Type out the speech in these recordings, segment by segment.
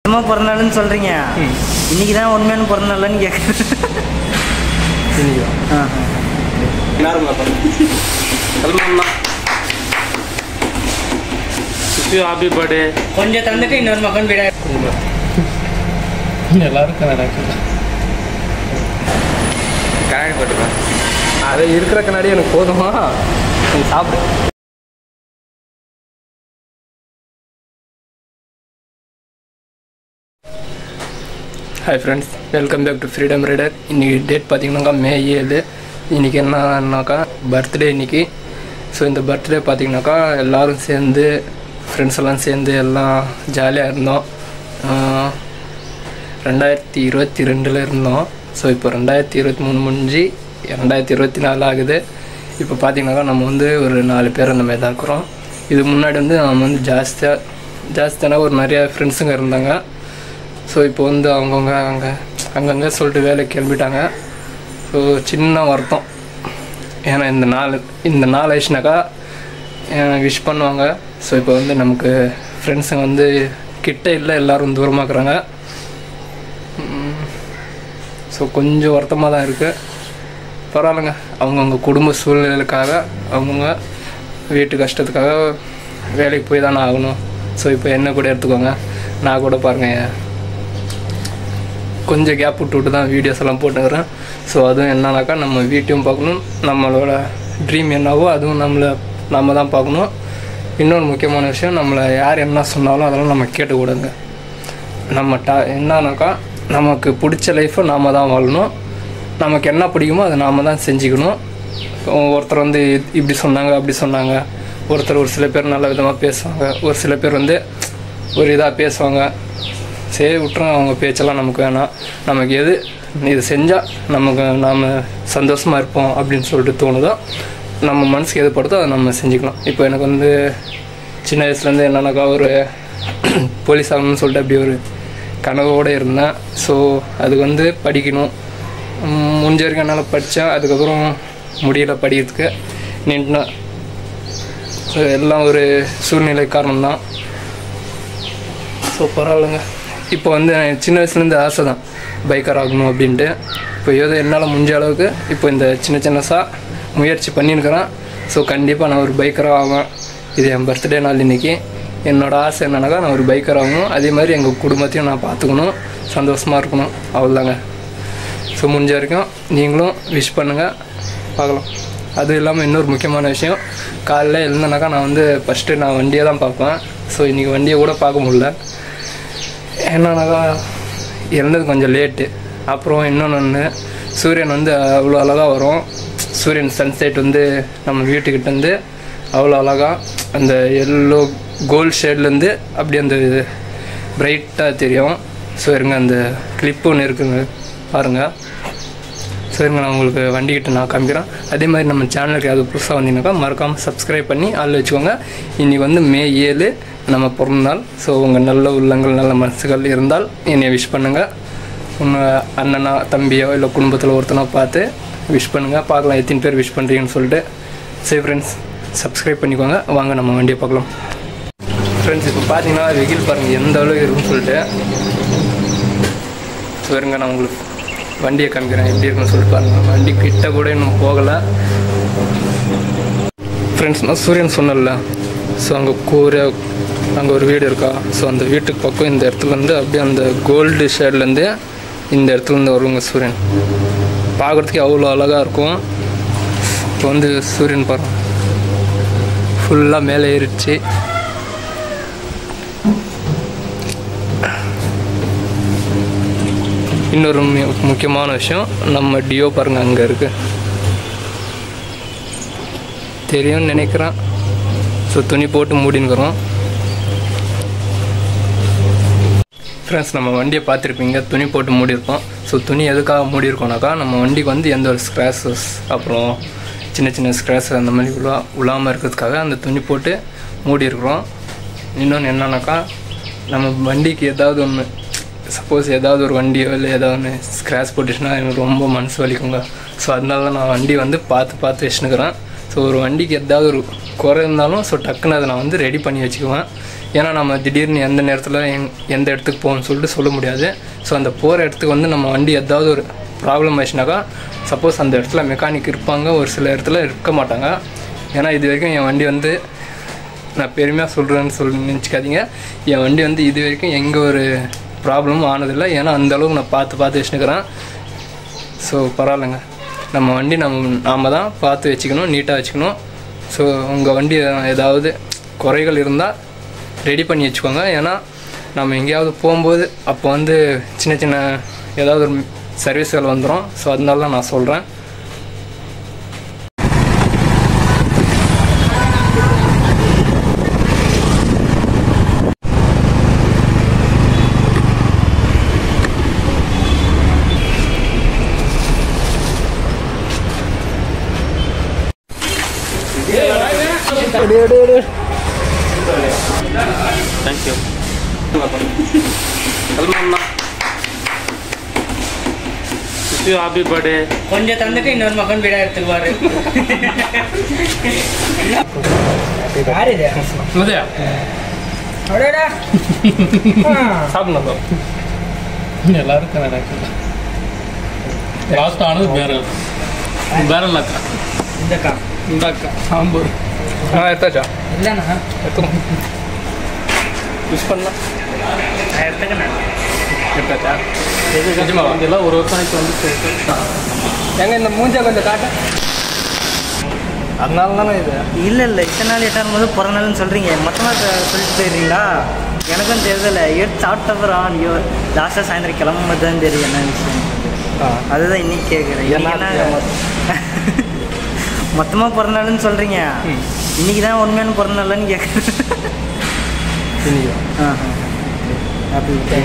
சும்மா பிறந்தநாள்னு சொல்கிறீங்க, இன்றைக்கி தான் உண்மையான பிறந்தநாள்னு கேட்குறேன். Happy birthday. கொஞ்சம் தந்துட்டு இன்னொரு மகன் விட எல்லாருக்கும் கண்ணாடி போட்டுருவேன். அது இருக்கிற கண்ணாடி எனக்கு போதுமா? நீ சாப்பிடு. Hi friends, welcome back to freedom rider. இன்றைக்கி டேட் பார்த்திங்கனாக்கா May 7. இன்றைக்கி என்னன்னாக்கா பர்த்டே இன்றைக்கி. ஸோ இந்த பர்த்டே பார்த்திங்கனாக்கா எல்லோரும் சேர்ந்து ஃப்ரெண்ட்ஸ் எல்லாம் சேர்ந்து எல்லாம் ஜாலியாக இருந்தோம். 2022 இருந்தோம். ஸோ இப்போ 2023 முடிஞ்சு 2024 ஆகுது. இப்போ பார்த்திங்கனாக்கா நம்ம வந்து ஒரு 4 பேர் அந்த மாதிரி தான் இருக்கிறோம். இது முன்னாடி வந்து நம்ம வந்து ஜாஸ்தியான ஒரு நிறையா ஃப்ரெண்ட்ஸுங்க இருந்தாங்க. ஸோ இப்போ வந்து அவங்கவுங்க அங்கங்கே சொல்லிட்டு வேலைக்கு கிளம்பிட்டாங்க. ஸோ சின்ன வருத்தம், ஏன்னா இந்த நாள் ஆயிடுச்சுனாக்கா விஷ் பண்ணுவாங்க. ஸோ இப்போ வந்து நமக்கு ஃப்ரெண்ட்ஸுங்க வந்து கிட்ட இல்லை, எல்லோரும் தூரமாக இருக்கிறாங்க. ஸோ கொஞ்சம் வருத்தமாக தான் இருக்குது. பரவாயில்லைங்க, அவங்கவுங்க குடும்ப சூழ்நிலைக்காக அவங்கவுங்க வீட்டு கஷ்டத்துக்காக வேலைக்கு போய் தானே ஆகணும். ஸோ இப்போ என்ன கூட எடுத்துக்கோங்க, நான் கூட பாருங்கள் கொஞ்சம் கேப் விட்டு தான் வீடியோஸ் எல்லாம் போட்டுக்கிறேன். ஸோ அதுவும் என்னன்னாக்கா நம்ம வீட்டையும் பார்க்கணும், நம்மளோட ட்ரீம் என்னவோ அதுவும் நம்ம தான் பார்க்கணும். இன்னொரு முக்கியமான விஷயம், நம்மளை யார் என்ன சொன்னாலும் அதெல்லாம் நம்ம கேட்டுக்கூடாதுங்க. என்னன்னாக்கா நமக்கு பிடிச்ச லைஃப்பை நாம் தான் வாழணும். நமக்கு என்ன பிடிக்குமோ அதை நாம் தான் செஞ்சுக்கணும். ஒருத்தர் வந்து இப்படி சொன்னாங்க அப்படி சொன்னாங்க, ஒரு சில பேர் நல்ல விதமாக பேசுவாங்க, ஒரு சில பேர் வந்து ஒரு இதாக பேசுவாங்க. சரி விட்டுறோம், அவங்க பேச்செல்லாம் நமக்கு வேணாம். நமக்கு எது இது செஞ்சால் நாம் சந்தோஷமாக இருப்போம் அப்படின்னு சொல்லிட்டு தோணுதோ, நம்ம மனசுக்கு எது படுதோ அதை நம்ம செஞ்சுக்கலாம். இப்போ எனக்கு வந்து சின்ன வயசுலேருந்து என்னன்னாக்கா ஒரு போலீஸ் ஆகணும்னு சொல்லிட்டு அப்படி ஒரு கனவோடு இருந்தேன். ஸோ அதுக்கு வந்து படிக்கணும், முடிஞ்ச வரைக்கும் என்னால் படித்தேன். அதுக்கப்புறம் முடியல படிக்கிறதுக்கு, நின்றுனேன். ஸோ எல்லாம் ஒரு சூழ்நிலை காரணம்தான். ஸோ பரவாயில்லைங்க. இப்போ வந்து சின்ன வயசுலேருந்து ஆசை தான் பைக்கர் ஆகணும் அப்படின்ட்டு. இப்போ ஏதோ என்னால் முடிஞ்ச அளவுக்கு இப்போ இந்த சின்னசாக முயற்சி பண்ணியிருக்கிறேன். ஸோ கண்டிப்பாக நான் ஒரு பைக்கராக ஆவேன். இது என் பர்த்டே நாள் இன்றைக்கி. என்னோடய ஆசை என்னன்னாக்கா நான் ஒரு பைக்கர் ஆகணும், அதே மாதிரி எங்கள் குடும்பத்தையும் நான் பார்த்துக்கணும், சந்தோஷமாக இருக்கணும், அவ்வளோதாங்க. ஸோ முடிஞ்ச வரைக்கும் நீங்களும் விஷ் பண்ணுங்கள், பார்க்கலாம். அதுவும் இல்லாமல் இன்னொரு முக்கியமான விஷயம், காலையில் எழுந்தனாக்கா நான் வந்து ஃபஸ்ட்டு நான் வண்டியை தான் பார்ப்பேன். ஸோ இன்றைக்கி வண்டியை கூட பார்க்க முடியல, என்னன்னாக்கா இறந்தது கொஞ்சம் லேட்டு. அப்புறம் இன்னொன்று, சூரியன் வந்து அவ்வளோ அழகாக வரும். சூரியன் சன்செட் வந்து நம்ம வீட்டுக்கிட்ட வந்து அவ்வளோ அழகாக அந்த எல்லோ கோல்ட் ஷேட்லேருந்து அப்படி அந்த பிரைட்டாக தெரியும். ஸோ இருங்க, அந்த கிளிப்பு ஒன்று இருக்குங்க பாருங்கள். சரிங்க, நான் உங்களுக்கு வண்டிக்கிட்ட நான் காமிக்கிறேன். அதே மாதிரி நம்ம சேனலுக்கு அது புதுசாக வந்தீங்கன்னாக்கா மறக்காமல் சப்ஸ்கிரைப் பண்ணி ஆள் வச்சுக்கோங்க. இன்றைக்கி வந்து May 7 நம்ம பிறந்தநாள். ஸோ உங்கள் நல்ல உள்ளங்கள் நல்ல மனசுகள் இருந்தால் என்னை விஷ் பண்ணுங்கள். உங்கள் அண்ணனா தம்பியோ இல்லை குடும்பத்தில் ஒருத்தனோ பார்த்து விஷ் பண்ணுங்கள், பார்க்கலாம் எத்தனை பேர் விஷ் பண்ணுறீங்கன்னு சொல்லிட்டு. சரி ஃப்ரெண்ட்ஸ், சப்ஸ்கிரைப் பண்ணிக்கோங்க. வாங்க நம்ம வண்டியை பார்க்கலாம். ஃப்ரெண்ட்ஸ், இப்போ பார்த்தீங்கன்னா வெயில் பாருங்கள் எந்த அளவுக்கு இருக்குன்னு சொல்லிட்டு. ஸோ இருங்க, நான் உங்களுக்கு வண்டியை காமிக்கிறேன் எப்படி இருக்குன்னு சொல்லிட்டு பாருங்கள். வண்டி கிட்ட கூட இன்னும் போகலை. ஃப்ரெண்ட்ஸ், நான் சூரியன் சொன்னல, ஸோ அங்கே ஒரு வீடு இருக்கா. ஸோ அந்த வீட்டுக்கு பக்கம் இந்த இடத்துலேருந்து அப்படியே அந்த கோல்டு ஷேட்லேருந்து இந்த இடத்துலேருந்து வருவாங்க சூரியன். பார்க்குறதுக்கு அவ்வளோ அழகாக இருக்கும். இப்போ வந்து சூரியன் பாருங்கள் ஃபுல்லாக மேலே ஏறிடுச்சு. இன்னொரு முக்கியமான விஷயம், நம்ம டியோ பாருங்கள் அங்கே இருக்குது, தெரியும்னு நினைக்கிறேன். ஸோ துணி போட்டு மூடின்னுக்கிறோம். ஃப்ரெண்ட்ஸ், நம்ம வண்டியை பார்த்துருப்பீங்க, துணி போட்டு மூடியிருக்கோம். ஸோ துணி எதுக்காக மூடியிருக்கோம்னாக்கா நம்ம வண்டிக்கு வந்து எந்த ஒரு ஸ்க்ராச்சஸ் அப்புறம் சின்ன ஸ்க்ராச்சஸ் அந்த மாதிரி விழாமல் இருக்கிறதுக்காக அந்த துணி போட்டு மூடியிருக்கிறோம். இன்னொன்று என்னன்னாக்கா, நம்ம வண்டிக்கு ஏதாவது ஒன்று சப்போஸ் ஏதாவது ஒரு வண்டியோ இல்லை ஏதாவது ஒன்று ஸ்க்ராட்ச் போட்டுச்சுன்னா எனக்கு ரொம்ப மனசு வலிக்குங்க. ஸோ அதனால தான் நான் வண்டி வந்து பார்த்து வச்சுன்னுக்கிறேன். ஸோ ஒரு வண்டிக்கு ஏதாவது ஒரு குறை இருந்தாலும் ஸோ டக்குன்னு அதை நான் வந்து ரெடி பண்ணி வச்சுக்குவேன். ஏன்னா நம்ம திடீர்னு எந்த நேரத்தில் எந்த இடத்துக்கு போகணும்னு சொல்லிட்டு சொல்ல முடியாது. ஸோ அந்த போகிற இடத்துக்கு வந்து நம்ம வண்டி ஏதாவது ஒரு ப்ராப்ளம் ஆயிடுச்சுனாக்கா சப்போஸ் அந்த இடத்துல மெக்கானிக் இருப்பாங்க, ஒரு சில இடத்துல இருக்க மாட்டாங்க. ஏன்னா இது வரைக்கும் என் வண்டி வந்து நான் பெருமையாக சொல்கிறேன்னு நினச்சிக்காதீங்க. என் வண்டி வந்து இது வரைக்கும் எங்கே ஒரு ப்ராப்ளமும் ஆனதில்லை. ஏன்னா அந்தளவுக்கு நான் பார்த்து வச்சுன்னுக்கிறேன். ஸோ பரவாயில்லைங்க. நம்ம வண்டி நாம் தான் பார்த்து வச்சுக்கணும், நீட்டாக வச்சுக்கணும். ஸோ உங்கள் வண்டி ஏதாவது குறைகள் இருந்தால் ரெடி பண்ணி வச்சுக்கோங்க. ஏன்னா நம்ம எங்கேயாவது போகும்போது அப்போ வந்து சின்ன சின்ன ஏதாவது ஒரு சர்வீஸ்கள் வந்துடும். ஸோ அதனால தான் நான் சொல்கிறேன். Thank you. Wish you happy birthday. கொஞ்சம் தந்துட்டு இன்னொரு மகன் வீடா எடுத்துக்குவாரு. யார் இது? உதயா அடடா சாப்பிடணும். எல்லாருக்கும் நடக்கும். லாஸ்ட் ஆனது பேரல் அக்கா. இந்த அக்கா சாம்பூர் எடுத்தாச்சா? இல்லைண்ணா எடுத்துக்கணும். யூஸ் பண்ணலாம். நான் எடுத்துக்கண்ணா. எடுத்தாச்சா? இதெல்லாம் ஒரு வருஷம் வந்து எங்க இந்த மூஞ்சா கொஞ்சம் காட்ட. அதனால தானே இது. இல்லை இத்தனை நாள் எட்டாம் போது பிறந்த நாள்னு சொல்கிறீங்க, மொத்தமாக சொல்லிட்டு போயிடுறீங்களா? எனக்கும் தெரியல. எடுத்து சாப்பிட்டப்பறம் ஐயோ லாஸ்ட்டாக சாயந்தரம் கிளம்பும்போது தான் தெரியும் என்ன விஷயம். அதுதான் இன்னைக்கு கேட்குறேன். என்ன மொத்தமாக பிறந்த நாள்னு சொல்கிறீங்க, இன்னைக்கு தான் உண்மையான பிறந்த நாள்னு கேட்குறேன். Happy birthday.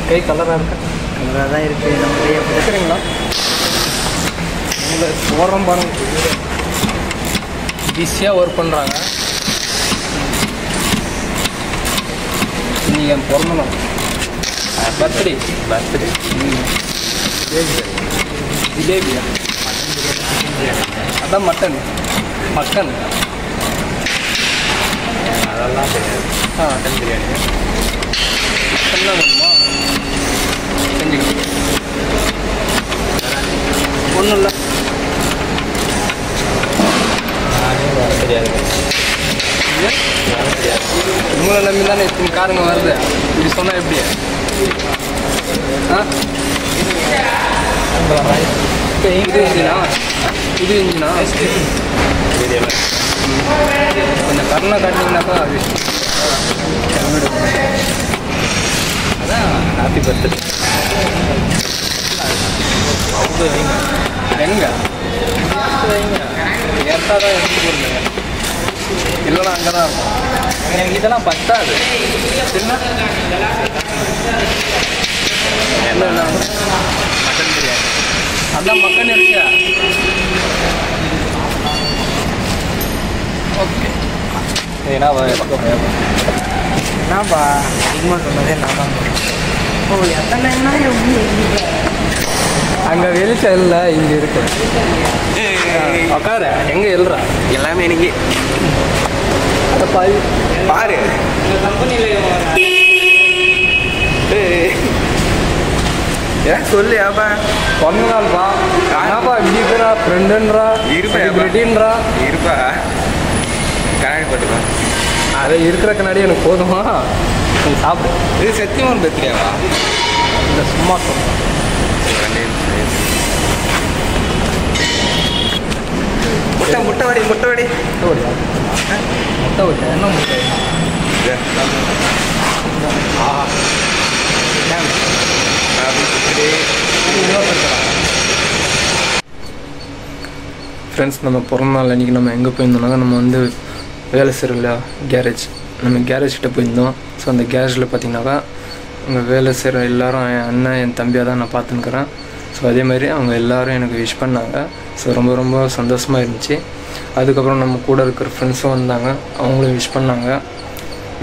கை கலராக இருக்கா? கலராக தான் இருக்குது. நம்ம கையை பார்க்குறீங்களா? உங்களை ஓரம் பாருங்க. ஈஸியாக ஒர்க் பண்ணுறாங்க. இன்னைக்கு என் பிறந்த நாள், பர்த்டே. ஜிலேபியா? அதான் மட்டன். அதெல்லாம் தெரியாது. மட்டன் பிரியாணி. மட்டன் தான் வேணுமா? செஞ்சுக்கலாம். ஒன்றும் இல்லை. தெரியாது. உங்களை நம்பி தானே இத்தனை காருங்க வருது. இப்படி சொன்னால் எப்படி? இது இன்ஜினா கொஞ்சம் கருணை காட்டினீங்கன்னாக்கா அது அதான் ஹாப்பி பர்த்டே. எங்கே ஏற்றா தான் எடுத்து போடுங்க. இல்லைனா அங்கே தான் இருக்கும். இதெல்லாம் பத்தாது. என்ன மட்டன் பிரியாணி. அதான் மக்கள் இருக்கா? ஓகே. என்னப்பா அதிகமாக சொன்னதே நான் தான். ஓ எத்தனை எப்படி அங்கே வெளிச்சம் இல்லை, இங்கே இருக்கு. உக்கார எங்கே எழுறா? எல்லாமே இன்னைக்கு அதை பாரு. ஏன் சொல்லு. ஆப்பா பிறந்த நாள்ப்பா. ஆனாப்பா இப்படி இருக்கிறா? ஃப்ரெண்டுன்றா, செலிபிரிட்டின்றா. இருப்பா கண்ணாடி போட்டுப்பா. அதை இருக்கிற கண்ணாடி எனக்கு போதுமா? நீ சாப்பிடு. இது சத்தியமான பர்த்டேவா? இல்லை சும்மா சொல்கிறேன். முட்டை வடி. முட்டை வடி என்ன முட்டை? ஃப்ரெண்ட்ஸ், நம்ம பிறந்த நாள் அன்றைக்கி நம்ம எங்கே போயிருந்தோம்னாக்கா, நம்ம வந்து வேலை செய்கிறோம்ல கேரேஜ், நம்ம கேரேஜ்கிட்ட போயிருந்தோம். ஸோ அந்த கேரேஜில் பார்த்திங்கனாக்கா அங்கே வேலை செய்கிற எல்லோரும் என் அண்ணன் என் தம்பியாக தான் நான் பார்த்துன்னுக்குறேன். ஸோ அதே மாதிரி அவங்க எல்லோரும் எனக்கு விஷ் பண்ணாங்க. ஸோ ரொம்ப ரொம்ப சந்தோஷமாக இருந்துச்சு. அதுக்கப்புறம் நம்ம கூட இருக்கிற ஃப்ரெண்ட்ஸும் வந்தாங்க, அவங்களும் விஷ் பண்ணாங்க.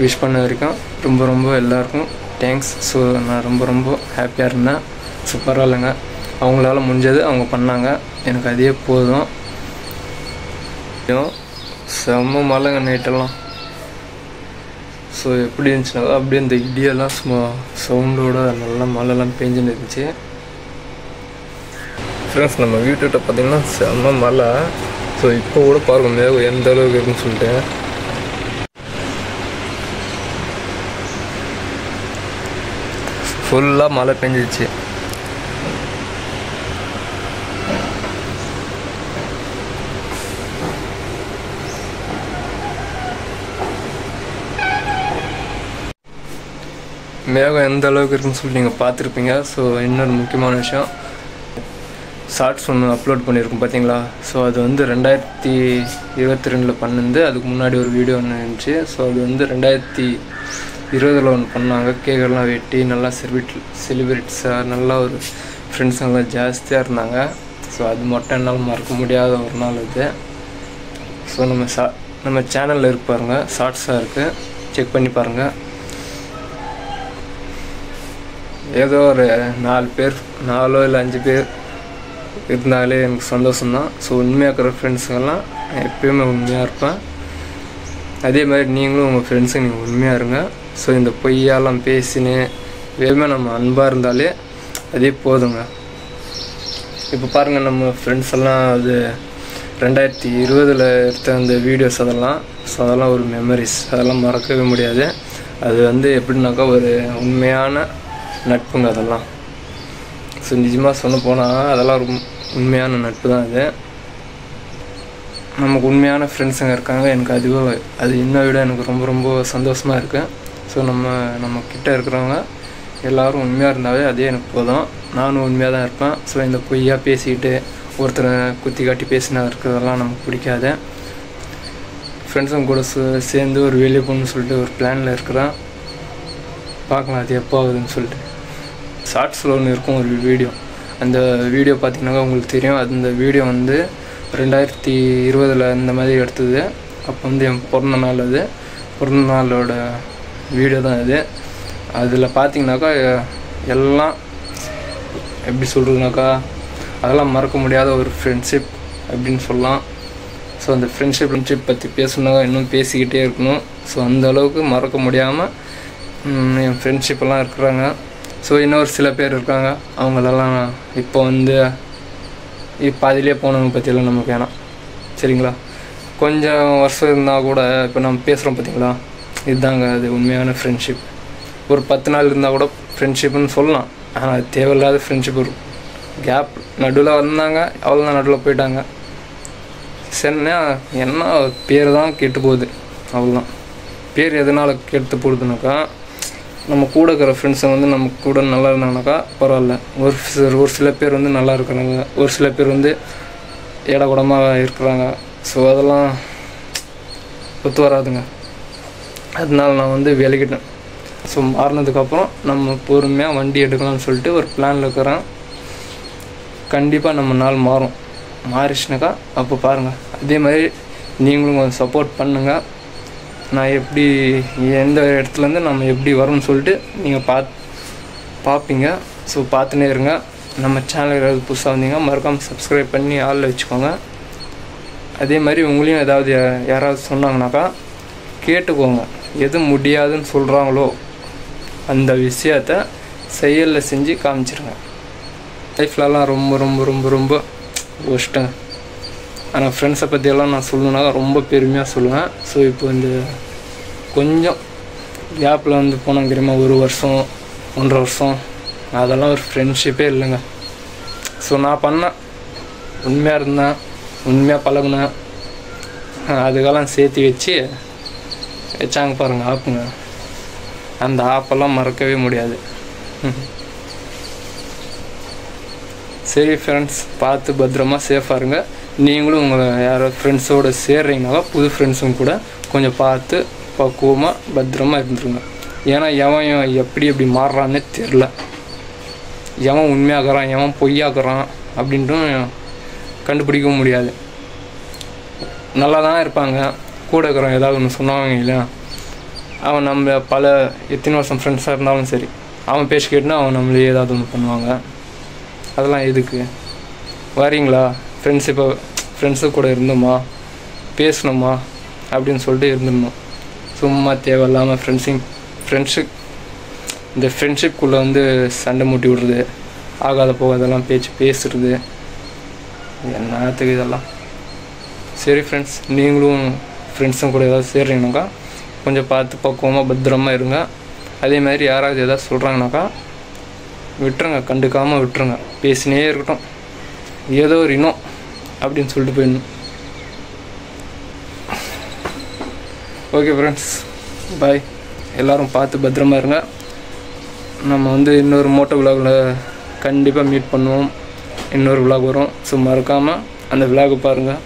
விஷ் பண்ண வரைக்கும் ரொம்ப ரொம்ப எல்லாருக்கும் தேங்க்ஸ். ஸோ நான் ரொம்ப ரொம்ப ஹாப்பியாக இருந்தேன். ஸோ பரவாயில்லைங்க, அவங்களால முடிஞ்சது அவங்க பண்ணாங்க, எனக்கு அதே போதும். செம்ம மழைங்க நைட்டெல்லாம். ஸோ எப்படி இருந்துச்சுனாக்கா அப்படியே இந்த இடியெல்லாம் சும்மா சவுண்டோட நல்லா மழைலாம் பெஞ்சுன்னு இருந்துச்சு. ஃப்ரெண்ட்ஸ் நம்ம வீட்டுக்கிட்ட பார்த்திங்கன்னா செம்ம மழை. ஸோ இப்போ கூட பாருங்க மேகம் எந்த அளவுக்கு இருக்குன்னு சொல்லிட்டு. ஃபுல்லாக மழை பெஞ்சிச்சு. மேகம் எந்த அளவுக்கு இருக்குன்னு சொல்லி நீங்கள் பார்த்துருப்பீங்க. ஸோ இன்னொரு முக்கியமான விஷயம், ஷார்ட்ஸ் ஒன்று அப்லோட் பண்ணியிருக்கோம் பார்த்தீங்களா. ஸோ அது வந்து 2022 பண்ணது. அதுக்கு முன்னாடி ஒரு வீடியோ ஒன்று இருந்துச்சு. ஸோ அது வந்து 2020 ஒன்று பண்ணாங்க. கேக்கெல்லாம் வெட்டி நல்லா செலிப்ரிட்டிஸாக நல்லா ஒரு ஃப்ரெண்ட்ஸுங்கெல்லாம் ஜாஸ்தியாக இருந்தாங்க. ஸோ அது மட்டும் என்னால் மறக்க முடியாத ஒரு நாள் அது. ஸோ நம்ம சேனலில் இருக்கு பாருங்கள், ஷார்ட்ஸாக இருக்குது, செக் பண்ணி பாருங்கள். ஏதோ ஒரு 4 பேர் 4 இல்லை 5 பேர் இருந்தாலே எனக்கு சந்தோஷம்தான். ஸோ உண்மையாக இருக்கிற ஃப்ரெண்ட்ஸுங்கெல்லாம் எப்பயுமே உண்மையாக இருப்பேன். அதே மாதிரி நீங்களும் உங்கள் ஃப்ரெண்ட்ஸுங்க நீங்கள் உண்மையாக இருங்க. ஸோ இந்த பொய்யாலாம் பேசினு வேறுமே நம்ம அன்பாக இருந்தாலே அதே போதுங்க. இப்போ பாருங்கள் நம்ம ஃப்ரெண்ட்ஸ் எல்லாம் அது 2020 எடுத்த அந்த வீடியோஸ் அதெல்லாம். ஸோ அதெல்லாம் ஒரு மெமரிஸ், அதெல்லாம் மறக்கவே முடியாது. அது வந்து எப்படின்னாக்கா ஒரு உண்மையான நட்புங்க அதெல்லாம். ஸோ நிஜமாக சொல்ல போனால் அதெல்லாம் ஒரு உண்மையான நட்பு தான். அது நமக்கு உண்மையான ஃப்ரெண்ட்ஸுங்க இருக்காங்க. எனக்கு அது இன்னும் விட எனக்கு ரொம்ப ரொம்ப சந்தோஷமாக இருக்குது. ஸோ நம்ம கிட்டே இருக்கிறவங்க எல்லோரும் உண்மையாக இருந்தாவே அதே எனக்கு போதும். நானும் உண்மையாக தான் இருப்பேன். ஸோ இந்த பொய்யாக பேசிக்கிட்டு ஒருத்தரை குத்தி காட்டி பேசினா இருக்கிறதெல்லாம் நமக்கு பிடிக்காது. ஃப்ரெண்ட்ஸுங்க கூட சேர்ந்து ஒரு வெளியே போகணுன்னு சொல்லிட்டு ஒரு பிளானில் இருக்கிறேன். பார்க்கலாம் அது எப்போ ஆகுதுன்னு சொல்லிட்டு. ஷார்ட்ஸில் ஒன்று இருக்கும் ஒரு வீடியோ. அந்த வீடியோ பார்த்திங்கனாக்கா உங்களுக்கு தெரியும். அந்த வீடியோ வந்து 2020 இந்த மாதிரி எடுத்தது. அப்போ வந்து என் பிறந்த நாள், அது பிறந்த நாளோட வீடியோ தான் இது. அதில் பார்த்திங்கனாக்கா எல்லாம் எப்படி சொல்கிறதுனாக்கா அதெல்லாம் மறக்க முடியாத ஒரு ஃப்ரெண்ட்ஷிப் அப்படின்னு சொல்லலாம். ஸோ அந்த ஃப்ரெண்ட்ஷிப் பற்றி பேசணுன்னாக்கா இன்னும் பேசிக்கிட்டே இருக்கணும். ஸோ அந்தளவுக்கு மறக்க முடியாமல் என் ஃப்ரெண்ட்ஷிப்பெல்லாம் இருக்கிறாங்க. ஸோ இன்னொரு சில பேர் இருக்காங்க, அவங்களெல்லாம் இப்போ வந்து பாதிலே போனவங்க பற்றியெல்லாம் நமக்கு வேணாம், சரிங்களா. கொஞ்சம் வருஷம் இருந்தால் கூட இப்போ நம்ம பேசுகிறோம் பார்த்தீங்களா, இதுதாங்க அது உண்மையான ஃப்ரெண்ட்ஷிப். ஒரு 10 நாள் இருந்தால் கூட ஃப்ரெண்ட்ஷிப்புன்னு சொல்லலாம். ஆனால் அது தேவையில்லாத ஃப்ரெண்ட்ஷிப் இருக்கும். கேப் நடுவில் வந்தாங்க, அவ்வளோதான், நடுவில் போயிட்டாங்க. சரிண்ணா என்ன பேர் தான் கெட்டு போகுது, அவ்வளோதான். பேர் எதனால் கெட்டு போகுதுனாக்கா நம்ம கூட இருக்கிற ஃப்ரெண்ட்ஸை வந்து நம்ம கூட நல்லா இருந்தாங்கனாக்கா பரவாயில்ல. ஒரு சில பேர் வந்து நல்லா இருக்கிறாங்க, ஒரு சில பேர் வந்து இடகுடமாக இருக்கிறாங்க. ஸோ அதெல்லாம் ஒத்து வராதுங்க. அதனால நான் வந்து விலகிட்டேன். ஸோ மாறினதுக்கப்புறம் நம்ம பொறுமையாக வண்டி எடுக்கலாம்னு சொல்லிட்டு ஒரு பிளானில் இருக்கிறேன். கண்டிப்பாக நம்ம நாள் மாறும். மாறிச்சுனாக்கா அப்போ பாருங்கள். அதே மாதிரி நீங்களும் கொஞ்சம் சப்போர்ட் பண்ணுங்கள். நான் எப்படி எந்த இடத்துலேருந்து நம்ம எப்படி வரோம்னு சொல்லிட்டு நீங்கள் பார்ப்பீங்க. ஸோ பார்த்துனே இருங்க. நம்ம சேனல் ஏதாவது புதுசாக வந்தீங்க மறக்காமல் சப்ஸ்கிரைப் பண்ணி ஆளில் வச்சுக்கோங்க. அதே மாதிரி உங்களையும் ஏதாவது யாராவது சொன்னாங்கனாக்கா கேட்டுக்கோங்க. எது முடியாதுன்னு சொல்கிறாங்களோ அந்த விஷயத்த செயலில் செஞ்சு காமிச்சிருங்க. லைஃப்லலாம் ரொம்ப ரொம்ப ரொம்ப ரொம்ப ஒஸ்ட்டுங்க. ஆனால் ஃப்ரெண்ட்ஸை பற்றியெல்லாம் நான் சொல்லணுன்னாக்கா ரொம்ப பெருமையாக சொல்லுவேன். ஸோ இப்போ இந்த கொஞ்சம் கேப்பில் வந்து போனாங்க தெரியுமா, 1 வருஷம் 1.5 வருஷம், அதெல்லாம் ஒரு ஃப்ரெண்ட்ஷிப்பே இல்லைங்க. ஸோ நான் பண்ணேன், உண்மையாக இருந்தேன், உண்மையாக பழகுனேன். அதுக்கெல்லாம் சேர்த்து வச்சாங்க பாருங்கள் ஆப்புங்க. அந்த ஆப்பெல்லாம் மறக்கவே முடியாது. சரி ஃப்ரெண்ட்ஸ், பார்த்து பத்திரமா சேஃபாக இருங்க. நீங்களும் உங்கள் யாராவது ஃப்ரெண்ட்ஸோடு சேர்றீங்கனாக்கா புது ஃப்ரெண்ட்ஸுங்க கூட கொஞ்சம் பார்த்து பக்குவமாக பத்திரமா இருந்துருங்க. ஏன்னா எவன் எப்படி மாறுறான்னே தெரில. எவன் உண்மையாகிறான் எவன் பொய்யாக்குறான் அப்படின்ட்டும் கண்டுபிடிக்கவும் முடியாது. நல்லா தான் இருப்பாங்க, கூட இருக்கிறவங்க ஏதாவது ஒன்று சொன்னாங்க இல்லையா, அவன் நம்ம எத்தனை வருஷம் ஃப்ரெண்ட்ஸாக இருந்தாலும் சரி, அவன் பேசி கேட்டுனா அவன் நம்மளே ஏதாவது ஒன்று பண்ணுவாங்க. அதெல்லாம் எதுக்கு? வரீங்களா ஃப்ரெண்ட்ஸு கூட இருந்தோமா, பேசணுமா அப்படின்னு சொல்லிட்டு இருந்துடணும். சும்மா தேவையில்லாமல் இந்த ஃப்ரெண்ட்ஷிப்குள்ளே வந்து சண்டை மூட்டி விடுறது, ஆகாத போகாதெல்லாம் பேசுறது, என்னத்துக்கு இதெல்லாம். சரி ஃப்ரெண்ட்ஸ், நீங்களும் ஃப்ரெண்ட்ஸும் கூட ஏதாவது சேர்றீங்கனாக்கா கொஞ்சம் பார்த்து பக்குவமாக பத்திரமா இருங்க. அதேமாதிரி யாராவது எதாவது சொல்கிறாங்கனாக்கா விட்டுருங்க, கண்டுக்காமல் விட்டுருங்க. பேசினே இருக்கட்டும், ஏதோ ஒரு இன்னும் அப்படின்னு சொல்லிட்டு போயிடணும். ஓகே ஃப்ரெண்ட்ஸ், பாய். எல்லோரும் பார்த்து பத்திரமா இருங்க. நம்ம வந்து இன்னொரு மோட்டோ விலாகில் கண்டிப்பாக மீட் பண்ணுவோம். இன்னொரு விலாக் வரும். ஸோ மறக்காமல் அந்த விலாகை பாருங்கள்.